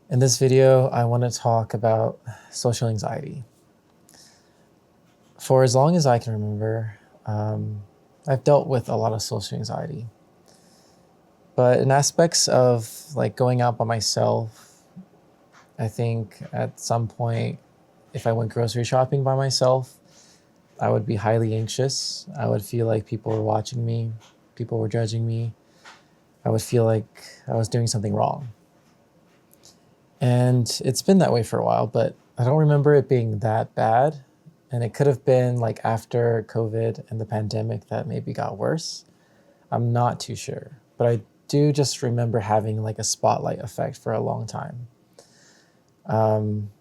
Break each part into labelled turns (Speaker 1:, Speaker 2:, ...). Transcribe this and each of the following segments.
Speaker 1: In this video, I want to talk about social anxiety. For as long as I can remember, I've dealt with a lot of social anxiety. But in aspects of like going out by myself, I think at some point, if I went grocery shopping by myself, I would be highly anxious. I would feel like people were watching me, people were judging me. I would feel like I was doing something wrong. And it's been that way for a while, but I don't remember it being that bad. And it could have been like after COVID and the pandemic that maybe got worse. I'm not too sure. But I do just remember having like a spotlight effect for a long time. Um,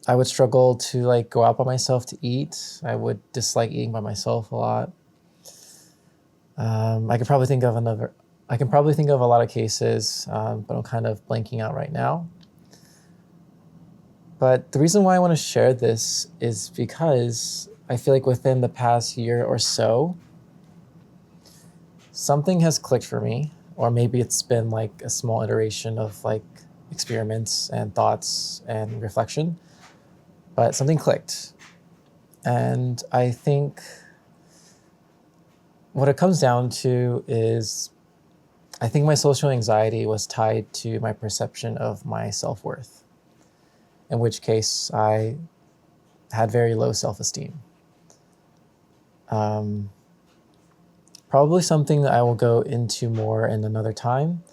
Speaker 1: I would struggle to like go out by myself to eat. I would dislike eating by myself a lot. I could probably think of another. I can probably think of a lot of cases, but I'm kind of blanking out right now. But the reason why I want to share this is because I feel like within the past year or so, something has clicked for me, or maybe it's been like a small iteration of like experiments and thoughts and reflection, but something clicked. And I think what it comes down to is I think my social anxiety was tied to my perception of my self worth, in which case I had very low self esteem. Um, Probably something that I will go into more in another time.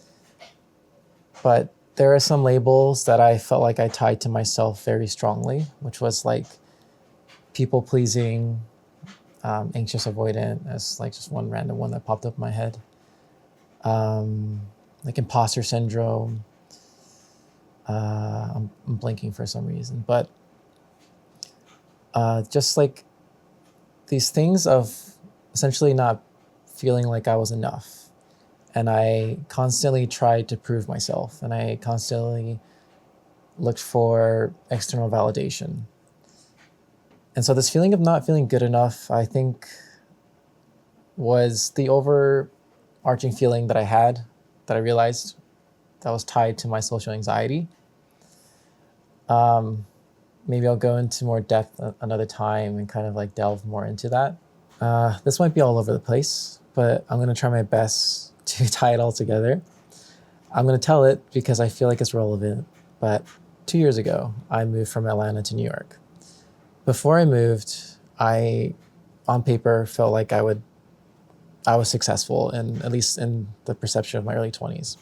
Speaker 1: But there are some labels that I felt like I tied to myself very strongly, which was like people pleasing, anxious avoidant, as like just one random one that popped up in my head. Like imposter syndrome. I'm blinking for some reason, but just like these things of essentially not feeling like I was enough. And I constantly tried to prove myself, and I constantly looked for external validation. And so this feeling of not feeling good enough, I think, was the overarching feeling that I had, that I realized that was tied to my social anxiety. Um, Maybe I'll go into more depth another time and kind of like delve more into that. This might be all over the place, but I'm going to try my best to tie it all together. I'm going to tell it because I feel like it's relevant. But 2 years ago, I moved from Atlanta to New York. Before I moved, I, on paper, felt like I was successful, and at least in the perception of my early 20s.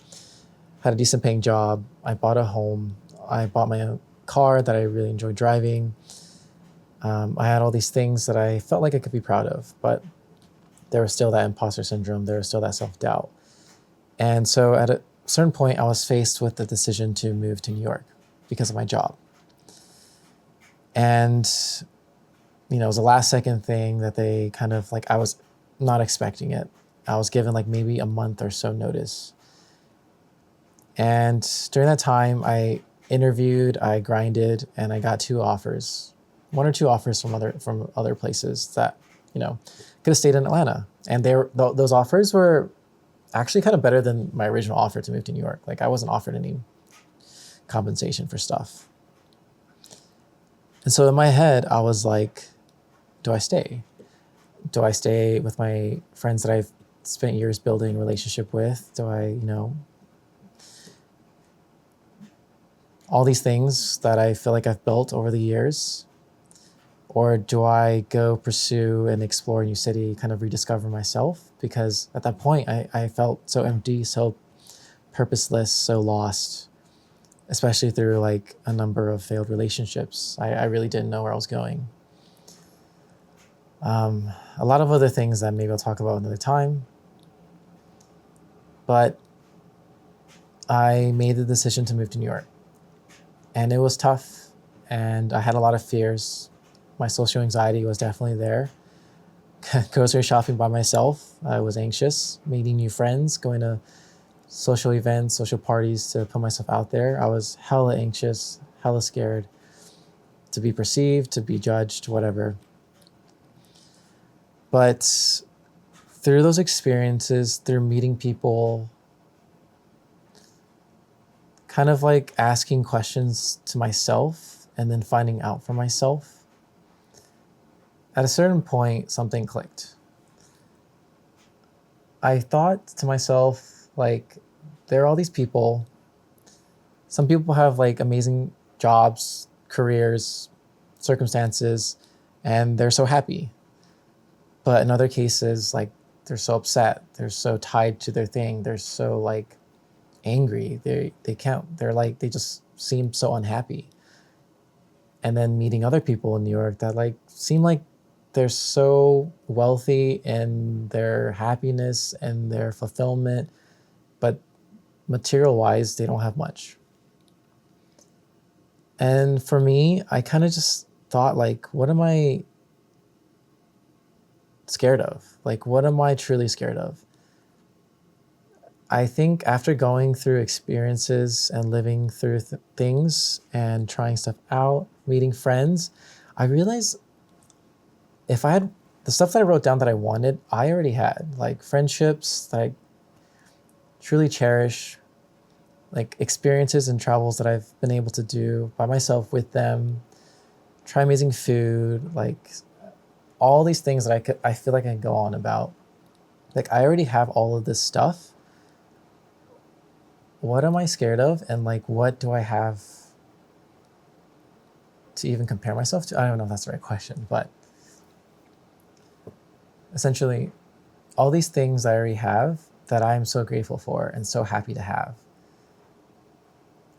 Speaker 1: Had a decent paying job. I bought a home. I bought my own car that I really enjoyed driving. I had all these things that I felt like I could be proud of, but there was still that imposter syndrome. There was still that self doubt. And so at a certain point, I was faced with the decision to move to New York because of my job. And, it was a last second thing that they kind of like, I was not expecting it. I was given like maybe a month or so notice. And during that time, I interviewed, I grinded, and I got two offers, one or two offers from other places that, could have stayed in Atlanta. And those offers were actually kind of better than my original offer to move to New York. Like I wasn't offered any compensation for stuff. And so in my head, I was like, do I stay? Do I stay with my friends that I've spent years building a relationship with? Do I, all these things that I feel like I've built over the years? Or do I go pursue and explore a new city, kind of rediscover myself? Because at that point, I felt so empty, so purposeless, so lost, especially through like a number of failed relationships. I really didn't know where I was going. A lot of other things that maybe I'll talk about another time. But I made the decision to move to New York. And it was tough, and I had a lot of fears. My social anxiety was definitely there. Grocery shopping by myself, I was anxious. Meeting new friends, going to social events, social parties to put myself out there. I was hella anxious, hella scared to be perceived, to be judged, whatever. But through those experiences, through meeting people, kind of like asking questions to myself and then finding out for myself. At a certain point, something clicked. I thought to myself, like, there are all these people. Some people have like amazing jobs, careers, circumstances, and they're so happy. But in other cases, like, they're so upset, they're so tied to their thing, they're so like angry, they can't, they're like, they just seem so unhappy. And then meeting other people in New York that like seem like they're so wealthy in their happiness and their fulfillment, but material wise, they don't have much. And for me, I kind of just thought, like, what am I scared of? Like, what am I truly scared of? I think after going through experiences and living through things and trying stuff out, meeting friends, I realized if I had the stuff that I wrote down that I wanted, I already had, like friendships that I truly cherish, like experiences and travels that I've been able to do by myself with them, try amazing food, like all these things that I feel like I can go on about. Like, I already have all of this stuff. What am I scared of? And like, what do I have to even compare myself to? I don't know if that's the right question, but essentially all these things I already have that I am so grateful for and so happy to have.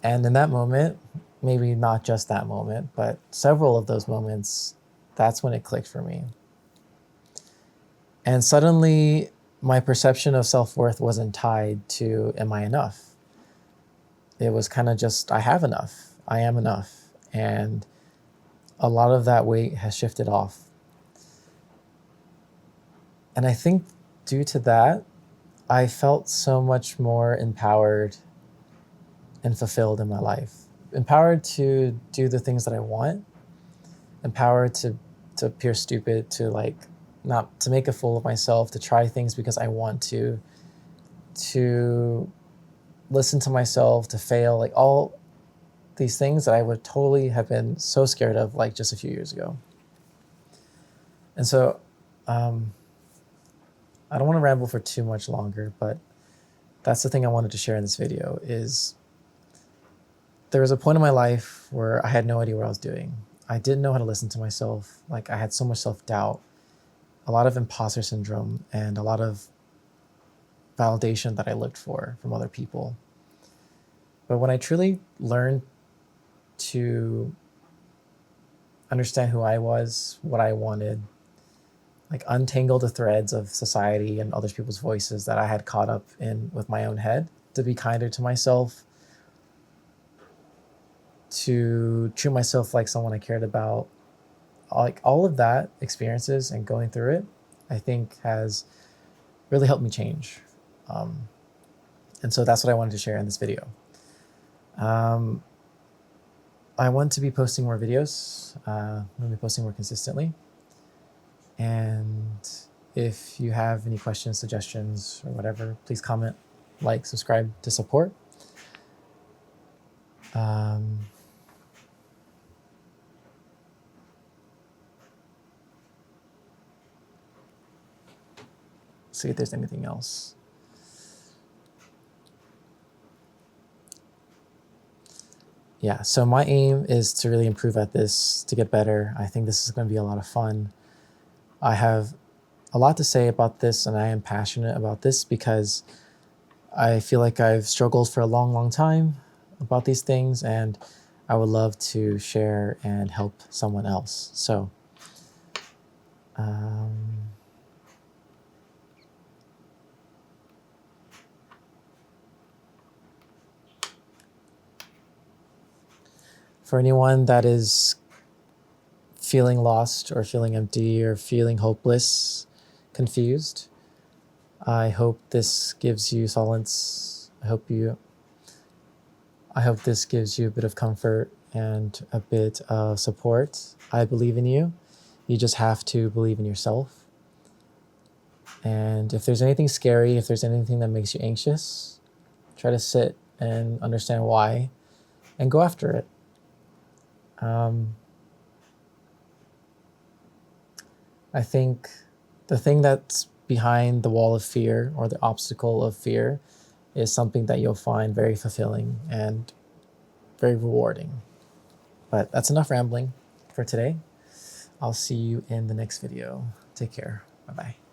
Speaker 1: And in that moment, maybe not just that moment, but several of those moments, that's when it clicked for me. And suddenly my perception of self-worth wasn't tied to, am I enough? It was kind of just, I have enough, I am enough. And a lot of that weight has shifted off. And I think due to that, I felt so much more empowered and fulfilled in my life. Empowered to do the things that I want, empowered to appear stupid, to like not to make a fool of myself, to try things because I want to listen to myself, to fail, like all these things that I would totally have been so scared of like just a few years ago. And so I don't want to ramble for too much longer, but that's the thing I wanted to share in this video is there was a point in my life where I had no idea what I was doing. I didn't know how to listen to myself. Like, I had so much self-doubt, a lot of imposter syndrome, and a lot of validation that I looked for from other people. But when I truly learned to understand who I was, what I wanted, like untangle the threads of society and other people's voices that I had caught up in with my own head, to be kinder to myself, to treat myself like someone I cared about, like all of that experiences and going through it, I think has really helped me change. And so that's what I wanted to share in this video. I want to be posting more videos. I'm going to be posting more consistently. And if you have any questions, suggestions, or whatever, please comment, like, subscribe to support. See if there's anything else. Yeah, so my aim is to really improve at this, to get better. I think this is going to be a lot of fun. I have a lot to say about this, and I am passionate about this because I feel like I've struggled for a long, long time about these things, and I would love to share and help someone else. So, for anyone that is feeling lost or feeling empty or feeling hopeless, confused, I hope this gives you solace. I hope this gives you a bit of comfort and a bit of support. I believe in you. You just have to believe in yourself. And if there's anything scary, if there's anything that makes you anxious, try to sit and understand why and go after it. I think the thing that's behind the wall of fear or the obstacle of fear is something that you'll find very fulfilling and very rewarding. But that's enough rambling for today. I'll see you in the next video. Take care. Bye-bye.